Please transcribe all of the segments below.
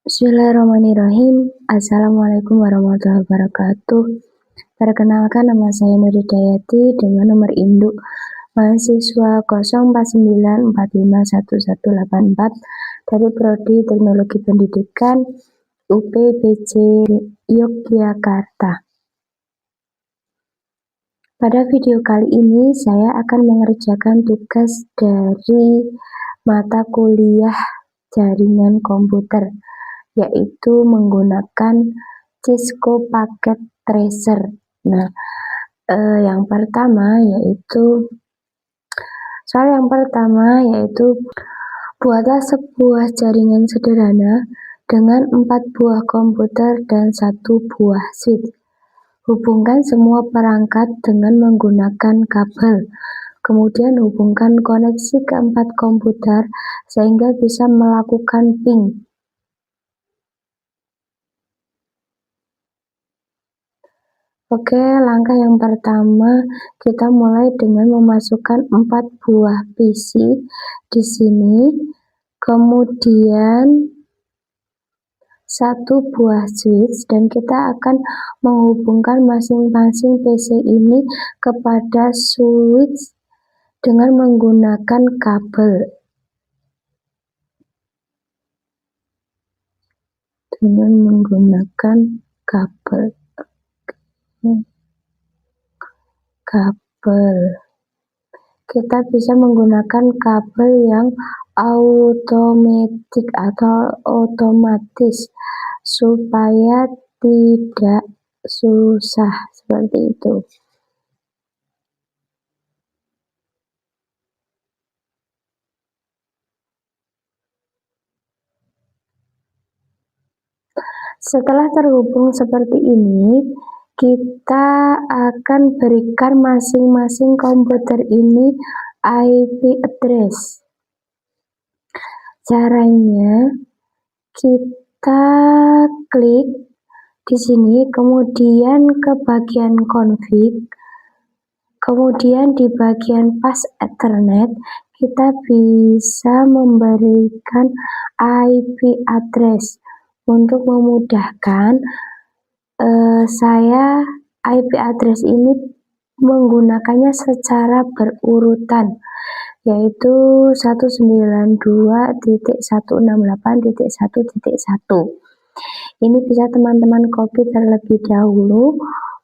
Bismillahirrahmanirrahim. Assalamualaikum warahmatullahi wabarakatuh. Perkenalkan, nama saya Nuridayati dengan nomor induk mahasiswa 0494511184 dari Prodi Teknologi Pendidikan UPBJ Yogyakarta. Pada video kali ini saya akan mengerjakan tugas dari mata kuliah jaringan komputer, yaitu menggunakan Cisco Packet Tracer. Nah, yang pertama yaitu buatlah sebuah jaringan sederhana dengan 4 buah komputer dan 1 buah switch. Hubungkan semua perangkat dengan menggunakan kabel. Kemudian hubungkan koneksi ke 4 komputer sehingga bisa melakukan ping. Oke, langkah yang pertama kita mulai dengan memasukkan 4 buah PC di sini, kemudian 1 buah switch, dan kita akan menghubungkan masing-masing PC ini kepada switch dengan menggunakan kabel. Kita bisa menggunakan kabel yang otomatis supaya tidak susah seperti itu. Setelah terhubung seperti ini, kita akan berikan masing-masing komputer ini IP address. Caranya, kita klik di sini, kemudian ke bagian config, kemudian di bagian path Ethernet, kita bisa memberikan IP address. Untuk memudahkan, saya IP address ini menggunakannya secara berurutan, yaitu 192.168.1.1. Ini bisa teman-teman copy terlebih dahulu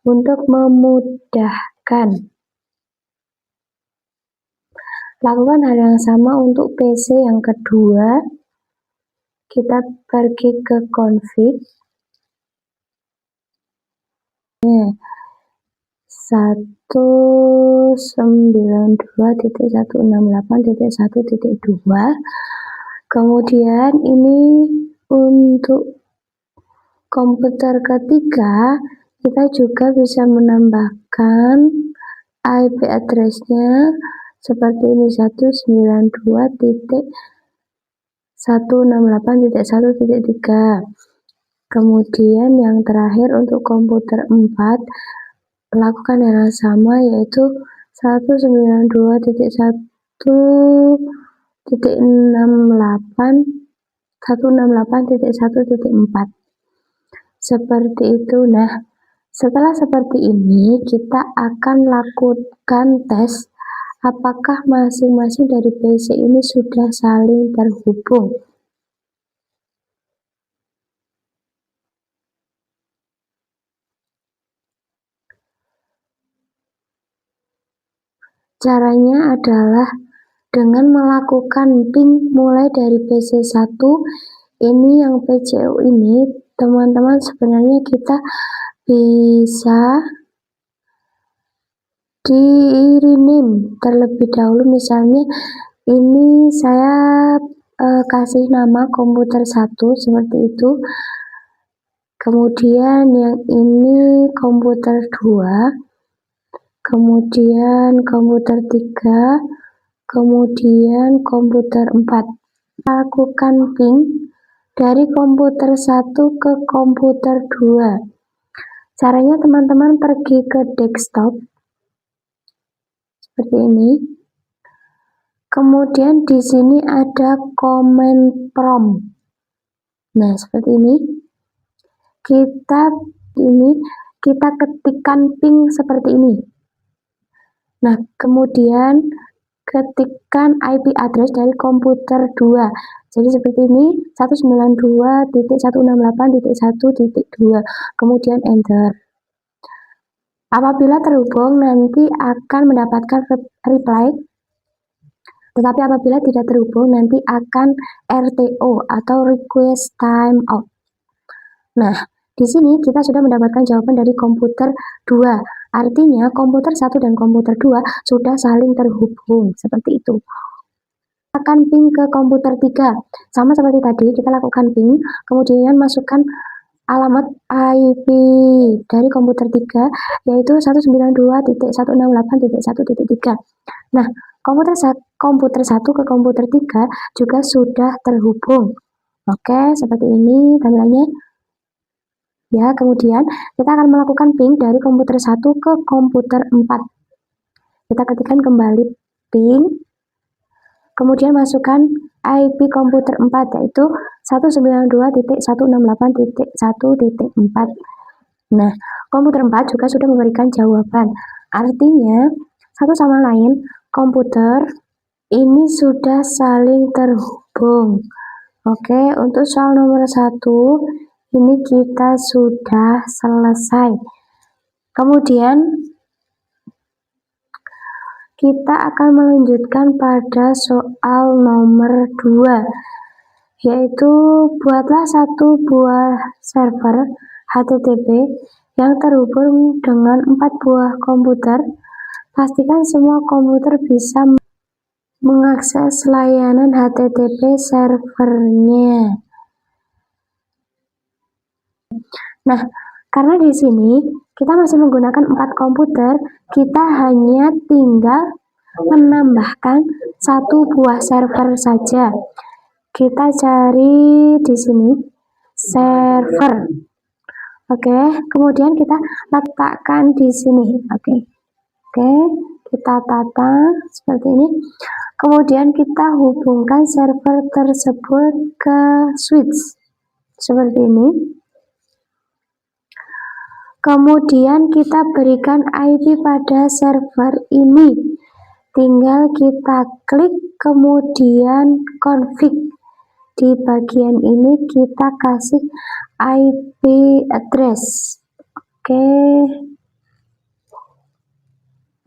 untuk memudahkan. Lakukan hal yang sama untuk PC yang kedua. Kita pergi ke config, 192.168.1.2. Kemudian ini untuk komputer ketiga, kita juga bisa menambahkan IP address-nya seperti ini, 192.168.1.3. Kemudian yang terakhir untuk komputer 4, lakukan hal yang sama, yaitu 192.168.1.4. Seperti itu. Nah, setelah seperti ini, kita akan lakukan tes apakah masing-masing dari PC ini sudah saling terhubung. Caranya adalah dengan melakukan ping mulai dari PC 1. Ini yang PCU ini, teman-teman, sebenarnya kita bisa di rename terlebih dahulu. Misalnya ini saya kasih nama komputer 1 seperti itu, kemudian yang ini komputer 2, kemudian komputer 3, kemudian komputer 4. Lakukan ping dari komputer 1 ke komputer 2. Caranya, teman-teman pergi ke desktop seperti ini. Kemudian di sini ada command prompt. Nah, seperti ini. Kita ketikkan ping seperti ini. Nah, kemudian ketikkan IP address dari komputer 2. Jadi seperti ini, 192.168.1.2, kemudian enter. Apabila terhubung nanti akan mendapatkan reply, tetapi apabila tidak terhubung nanti akan RTO atau request time out. Nah, di sini kita sudah mendapatkan jawaban dari komputer 2. Artinya komputer 1 dan komputer 2 sudah saling terhubung, seperti itu. Akan ping ke komputer 3. Sama seperti tadi, kita lakukan ping, kemudian masukkan alamat IP dari komputer 3, yaitu 192.168.1.3. Nah, komputer 1 ke komputer 3 juga sudah terhubung. Oke, seperti ini tampilannya. Ya, kemudian kita akan melakukan ping dari komputer 1 ke komputer 4. Kita ketikkan kembali ping, kemudian masukkan IP komputer 4, yaitu 192.168.1.4. Nah, komputer 4 juga sudah memberikan jawaban. Artinya, satu sama lain, komputer ini sudah saling terhubung. Oke, untuk soal nomor 1, ini kita sudah selesai. Kemudian kita akan melanjutkan pada soal nomor 2, yaitu buatlah satu buah server HTTP yang terhubung dengan 4 buah komputer. Pastikan semua komputer bisa mengakses layanan HTTP servernya. Nah, karena di sini kita masih menggunakan 4 komputer, kita hanya tinggal menambahkan 1 buah server saja. Kita cari di sini server. Oke, kemudian kita letakkan di sini. Oke, kita tata seperti ini. Kemudian kita hubungkan server tersebut ke switch seperti ini. Kemudian kita berikan IP pada server ini. Tinggal kita klik kemudian config. Di bagian ini kita kasih IP address. Oke.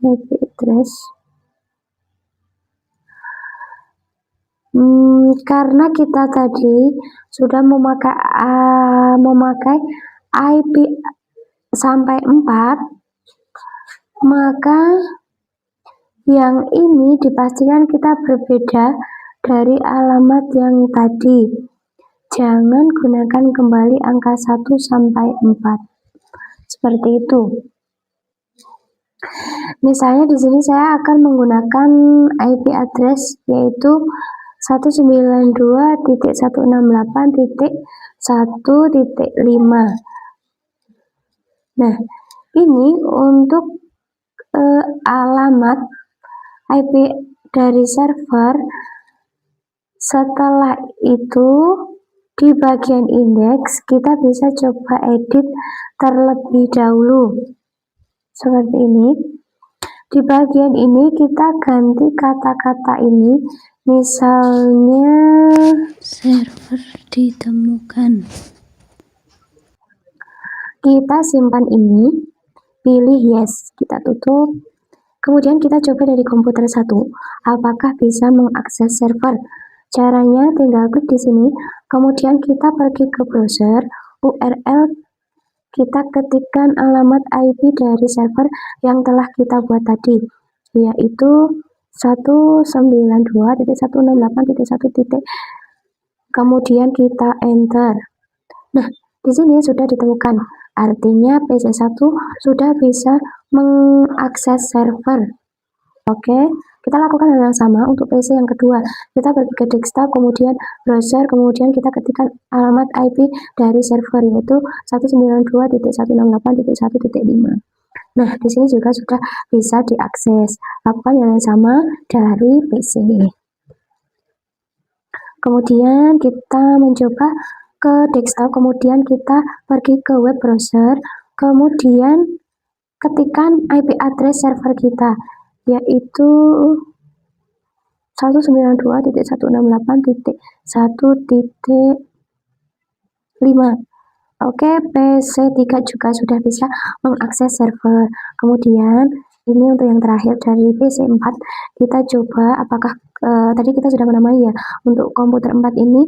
IP address. Karena kita tadi sudah memakai IP sampai 4, maka yang ini dipastikan kita berbeda dari alamat yang tadi. Jangan gunakan kembali angka 1 sampai 4. Seperti itu. Misalnya di sini saya akan menggunakan IP address yaitu 192.168.1.5. Nah, ini untuk alamat IP dari server. Setelah itu di bagian indeks kita bisa coba edit terlebih dahulu seperti ini. Di bagian ini kita ganti kata-kata ini, misalnya server ditemukan. Kita simpan ini, pilih yes, kita tutup. Kemudian kita coba dari komputer 1, apakah bisa mengakses server. Caranya tinggal klik di sini, kemudian kita pergi ke browser, URL, kita ketikkan alamat IP dari server yang telah kita buat tadi, yaitu 192.168.1. Kemudian kita enter. Nah, di sini sudah ditemukan. Artinya PC1 sudah bisa mengakses server. Oke, kita lakukan hal yang sama untuk PC yang kedua. Kita pergi ke desktop, kemudian browser, kemudian kita ketikkan alamat IP dari server yaitu 192.168.1.5. Nah, di sini juga sudah bisa diakses. Lakukan hal yang sama dari PC. Kemudian kita mencoba ke desktop, kemudian kita pergi ke web browser, kemudian ketikkan IP address server kita, yaitu 192.168.1.5. Oke, PC3 juga sudah bisa mengakses server. Kemudian ini untuk yang terakhir dari PC4, kita coba apakah tadi kita sudah menamai ya, untuk komputer 4 ini,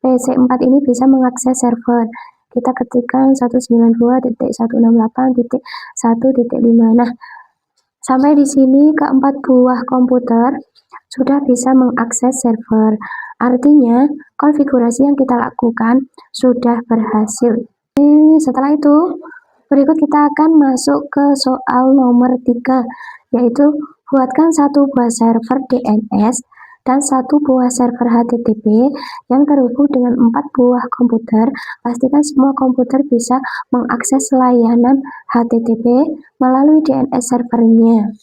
PC4 ini bisa mengakses server. Kita ketikkan 192.168.1.5. Nah, sampai di sini keempat buah komputer sudah bisa mengakses server. Artinya, konfigurasi yang kita lakukan sudah berhasil. Setelah itu, berikut kita akan masuk ke soal nomor 3, yaitu buatkan satu buah server DNS dan satu buah server HTTP yang terhubung dengan 4 buah komputer. Pastikan semua komputer bisa mengakses layanan HTTP melalui DNS servernya.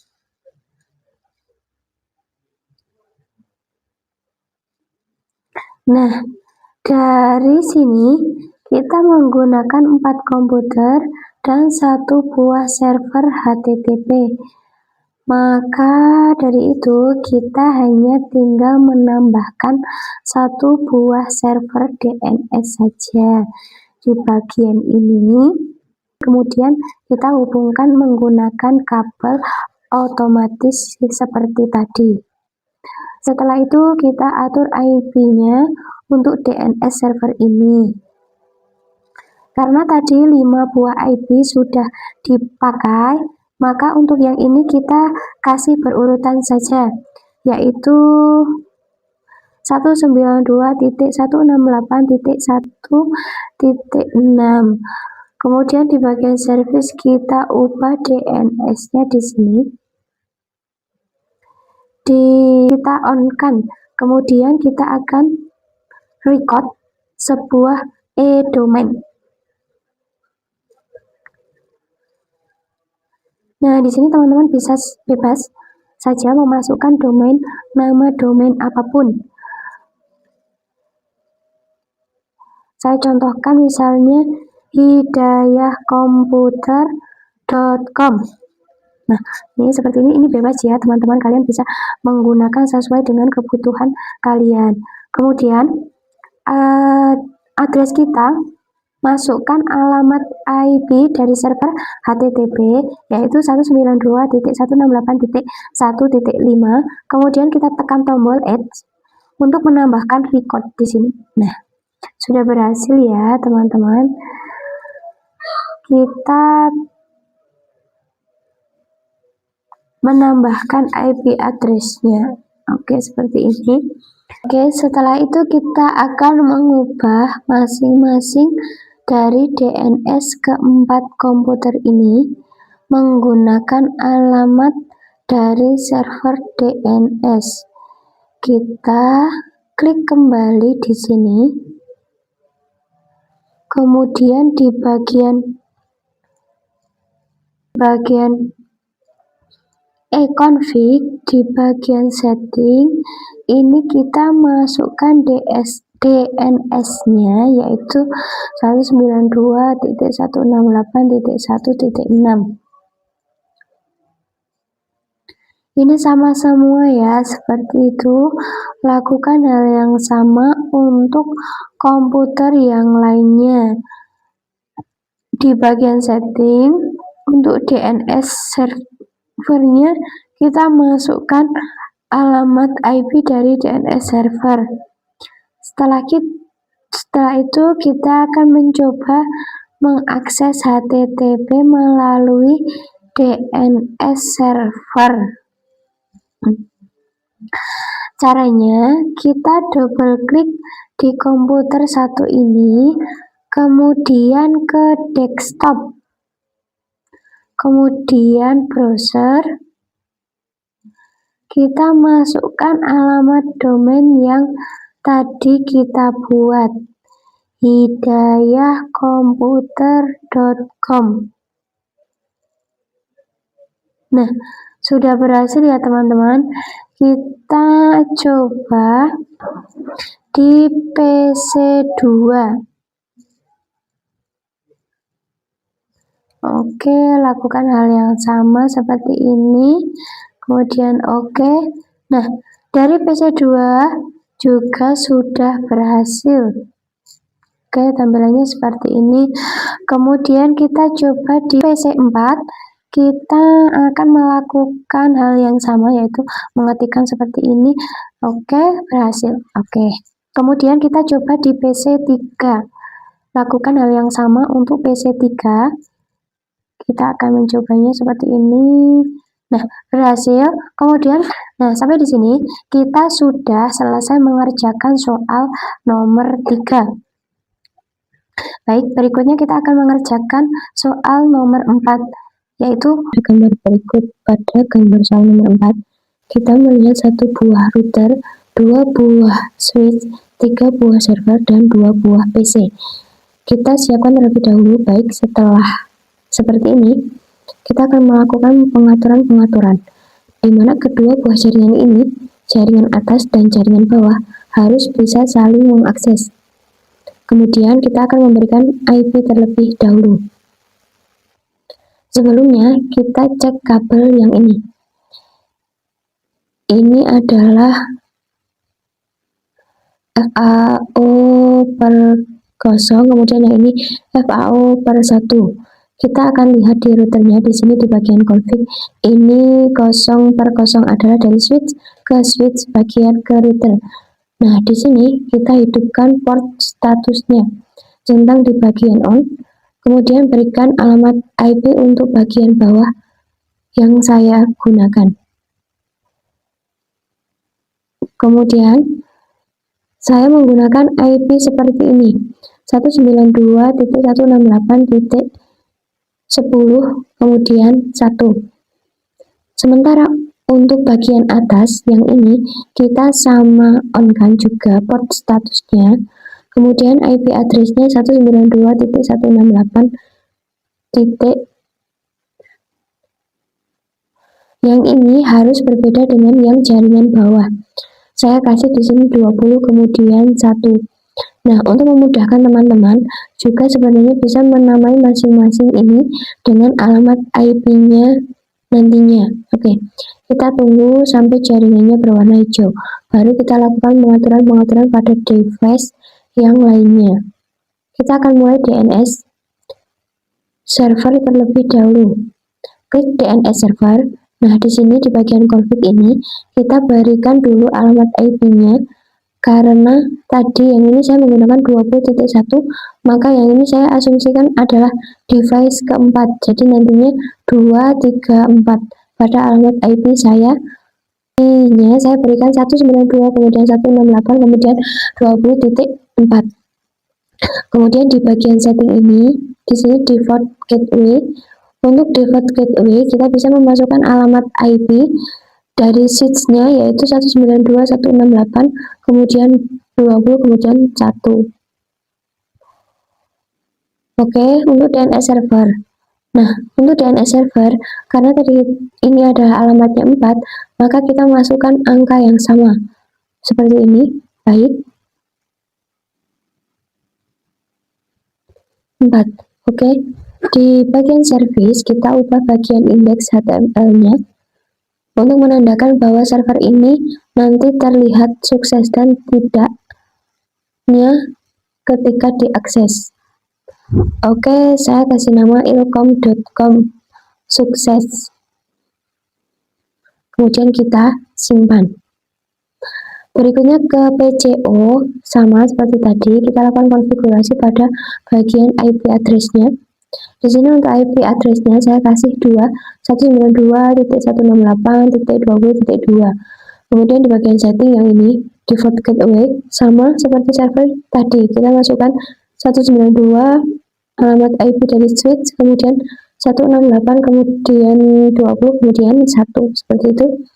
Nah, dari sini kita menggunakan 4 komputer dan satu buah server HTTP. Maka dari itu kita hanya tinggal menambahkan satu buah server DNS saja di bagian ini. Kemudian kita hubungkan menggunakan kabel otomatis seperti tadi. Setelah itu kita atur IP-nya untuk DNS server ini. Karena tadi 5 buah IP sudah dipakai, maka untuk yang ini kita kasih berurutan saja, yaitu 192.168.1.6. Kemudian di bagian service kita ubah DNS-nya di sini. Kita on-kan, kemudian kita akan record sebuah e-domain. Nah, di sini teman-teman bisa bebas saja memasukkan domain, nama domain apapun. Saya contohkan misalnya hidayahkomputer.com. Nah, ini seperti ini bebas ya teman-teman, kalian bisa menggunakan sesuai dengan kebutuhan kalian. Kemudian address kita, masukkan alamat IP dari server HTTP, yaitu 192.168.1.5. Kemudian kita tekan tombol add untuk menambahkan record di sini. Nah, sudah berhasil ya teman-teman. Kita menambahkan IP address-nya. Oke, seperti ini. Oke, setelah itu kita akan mengubah masing-masing dari DNS keempat komputer ini menggunakan alamat dari server DNS. Kita klik kembali di sini. Kemudian di bagian e-config, di bagian setting ini kita masukkan DNS-nya, yaitu 192.168.1.6. Ini sama semua ya, seperti itu. Lakukan hal yang sama untuk komputer yang lainnya. Di bagian setting, untuk DNS servernya kita masukkan alamat IP dari DNS server. Setelah itu kita akan mencoba mengakses HTTP melalui DNS server. Caranya, kita double klik di komputer satu ini, kemudian ke desktop, kemudian browser, kita masukkan alamat domain yang tadi kita buat, hidayahkomputer.com. Nah, Sudah berhasil ya teman-teman. Kita coba di PC2. Oke, lakukan hal yang sama seperti ini. Kemudian oke. Nah, dari PC2 juga sudah berhasil. Oke, tampilannya seperti ini. Kemudian kita coba di PC4. Kita akan melakukan hal yang sama, yaitu mengetikkan seperti ini. Oke, berhasil. Oke. Kemudian kita coba di PC3. Lakukan hal yang sama untuk PC3. Kita akan mencobanya seperti ini. Nah, berhasil. Kemudian, sampai di sini kita sudah selesai mengerjakan soal nomor 3. Baik, berikutnya kita akan mengerjakan soal nomor 4, yaitu gambar berikut. Pada gambar soal nomor 4, kita melihat 1 buah router, 2 buah switch, 3 buah server, dan 2 buah PC. Kita siapkan terlebih dahulu. Baik, setelah seperti ini, kita akan melakukan pengaturan-pengaturan, di mana kedua buah jaringan ini, jaringan atas dan jaringan bawah, harus bisa saling mengakses. Kemudian kita akan memberikan IP terlebih dahulu. Sebelumnya, kita cek kabel yang ini. Ini adalah FAO per 0, kemudian yang ini FAO per 1. Kita akan lihat di routernya di sini di bagian config. Ini 0 per 0 adalah dari switch ke switch bagian ke router. Nah, di sini kita hidupkan port statusnya, centang di bagian on, kemudian berikan alamat IP untuk bagian bawah yang saya gunakan. Kemudian saya menggunakan IP seperti ini, 192.168.10, kemudian 1. Sementara untuk bagian atas yang ini kita sama on kan juga port statusnya, kemudian IP addressnya 192.168. Yang ini harus berbeda dengan yang jaringan bawah. Saya kasih di sini 20 kemudian 1. Nah, untuk memudahkan teman-teman juga sebenarnya bisa menamai masing-masing ini dengan alamat IP-nya nantinya. Oke, kita tunggu sampai jaringannya berwarna hijau, baru kita lakukan pengaturan-pengaturan pada device yang lainnya. Kita akan mulai DNS server terlebih dahulu. Klik DNS server. Nah, di sini di bagian config ini kita berikan dulu alamat IP-nya. Karena tadi yang ini saya menggunakan 20.1, maka yang ini saya asumsikan adalah device keempat. Jadi nantinya 234 pada alamat IP saya. IP-nya saya berikan 192 kemudian 168 kemudian 20.4. Kemudian di bagian setting ini, di sini default gateway. Untuk default gateway kita bisa memasukkan alamat IP dari switch-nya yaitu 192.168 kemudian 20 kemudian 1. Oke, untuk DNS server. Nah, untuk DNS server, karena tadi ini ada alamatnya 4, maka kita masukkan angka yang sama seperti ini. Baik, 4. Oke, di bagian service kita ubah bagian indeks HTML-nya untuk menandakan bahwa server ini nanti terlihat sukses dan tidaknya ketika diakses. Oke, saya kasih nama ilkom.com sukses. Kemudian kita simpan. Berikutnya ke PCO, sama seperti tadi, kita lakukan konfigurasi pada bagian IP address-nya. Di sini untuk IP address-nya saya kasih 192.168.20.2. Kemudian di bagian setting yang ini, default gateway, sama seperti server tadi, kita masukkan 192 alamat IP dari switch, kemudian 168, kemudian 20, kemudian 1, seperti itu.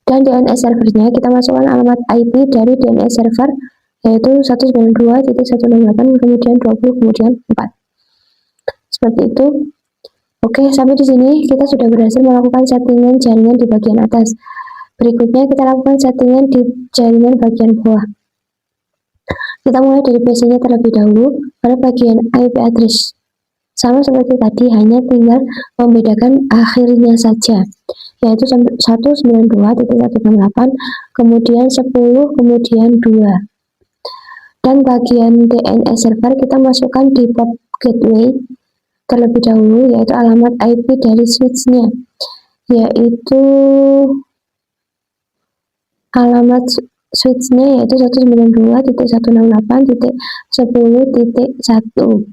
Dan DNS servernya kita masukkan alamat IP dari DNS server, yaitu 192.168, kemudian 20, kemudian 4. Seperti itu. Oke, sampai di sini kita sudah berhasil melakukan settingan jaringan di bagian atas. Berikutnya kita lakukan settingan di jaringan bagian bawah. Kita mulai dari PC-nya terlebih dahulu pada bagian IP address. Sama seperti tadi, hanya tinggal membedakan akhirnya saja, yaitu 192.168, kemudian 10, kemudian 2. Dan bagian DNS server kita masukkan di port gateway terlebih dahulu, yaitu alamat IP dari switch-nya, yaitu alamat switch-nya yaitu 192.168.10.1.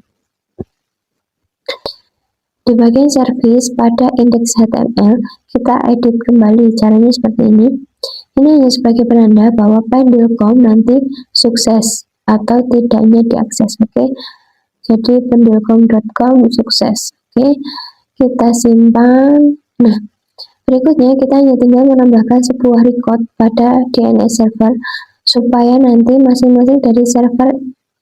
Di bagian service pada indeks HTML, kita edit kembali. Caranya seperti ini. Ini hanya sebagai penanda bahwa pendil.com nanti sukses atau tidaknya diakses. Oke. Jadi pendil.com sukses. Oke. Kita simpan. Nah, berikutnya kita hanya tinggal menambahkan sebuah record pada DNS server supaya nanti masing-masing dari server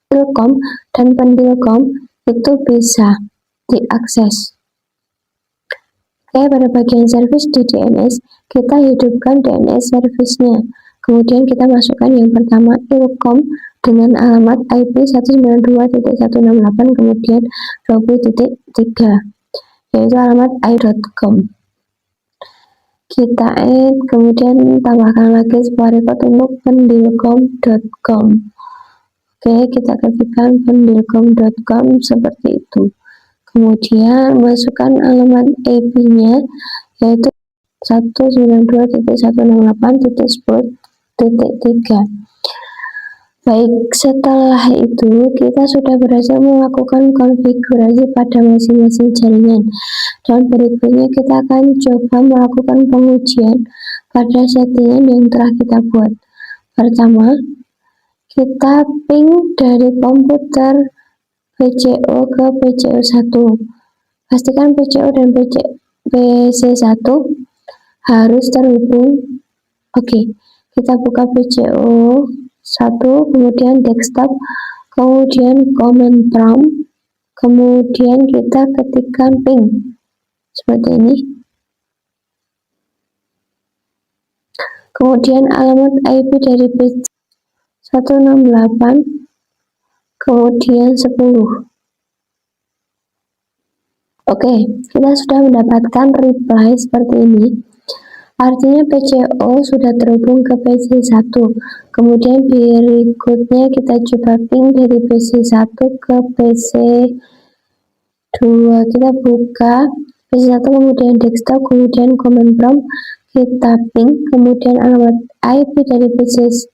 pendil.com dan pendil.com itu bisa diakses. Oke, pada bagian service di DNS, kita hidupkan DNS service-nya. Kemudian kita masukkan yang pertama ilcom dengan alamat IP 192.168 kemudian 20.3, yaitu alamat i.com. Kita add, kemudian tambahkan lagi sebuah record untuk pendilcom.com. Oke, kita ketikkan pendilcom.com seperti itu. Kemudian masukkan alamat IP-nya yaitu 192.168.10.3. Baik, setelah itu kita sudah berhasil melakukan konfigurasi pada masing-masing jaringan. Dan berikutnya kita akan coba melakukan pengujian pada settingan yang telah kita buat. Pertama, kita ping dari komputer PCO ke PCO1. Pastikan PCO dan PC1 harus terhubung. Oke, kita buka PCO1, kemudian desktop, kemudian command prompt, kemudian kita ketikkan ping seperti ini. Kemudian alamat IP dari PC 168, kemudian 10. Oke, kita sudah mendapatkan reply seperti ini. Artinya PCO sudah terhubung ke PC1. Kemudian berikutnya kita coba ping dari PC1 ke PC2. Kita buka PC1, kemudian desktop, kemudian command prompt, kita ping, kemudian alamat IP dari PC2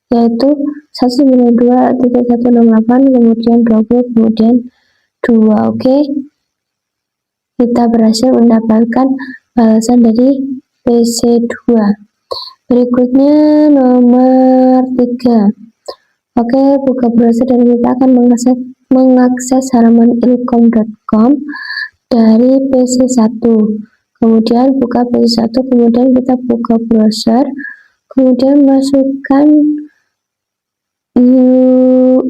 yaitu 192.168 kemudian 20 kemudian 2. Oke, kita berhasil mendapatkan balasan dari PC2. Berikutnya nomor 3. Oke, buka browser dan kita akan mengakses halaman ilcom.com dari PC1. Kemudian buka PC1, kemudian kita buka browser, kemudian masukkan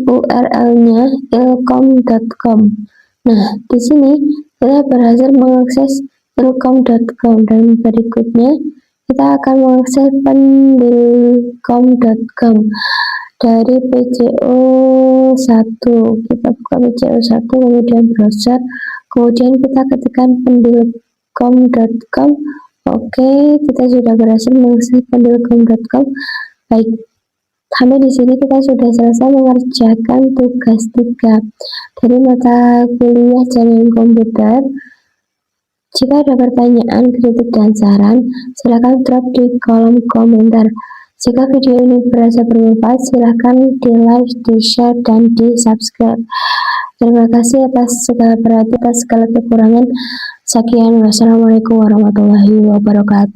URL-nya ilcom.com. Nah, di sini kita berhasil mengakses ilcom.com dan berikutnya kita akan mengakses pendilcom.com dari PCO1. Kita buka PCO1, kemudian browser, kemudian kita ketikkan pendilcom.com. Oke, kita sudah berhasil mengakses pendilcom.com. Baik, sampai di sini kita sudah selesai mengerjakan tugas 3 dari mata kuliah jaringan komputer. Jika ada pertanyaan, kritik, dan saran, silakan drop di kolom komentar. Jika video ini berasa bermanfaat, silakan di like, di share, dan di subscribe. Terima kasih atas segala perhatian, atas segala kekurangan. Sekian, wassalamualaikum warahmatullahi wabarakatuh.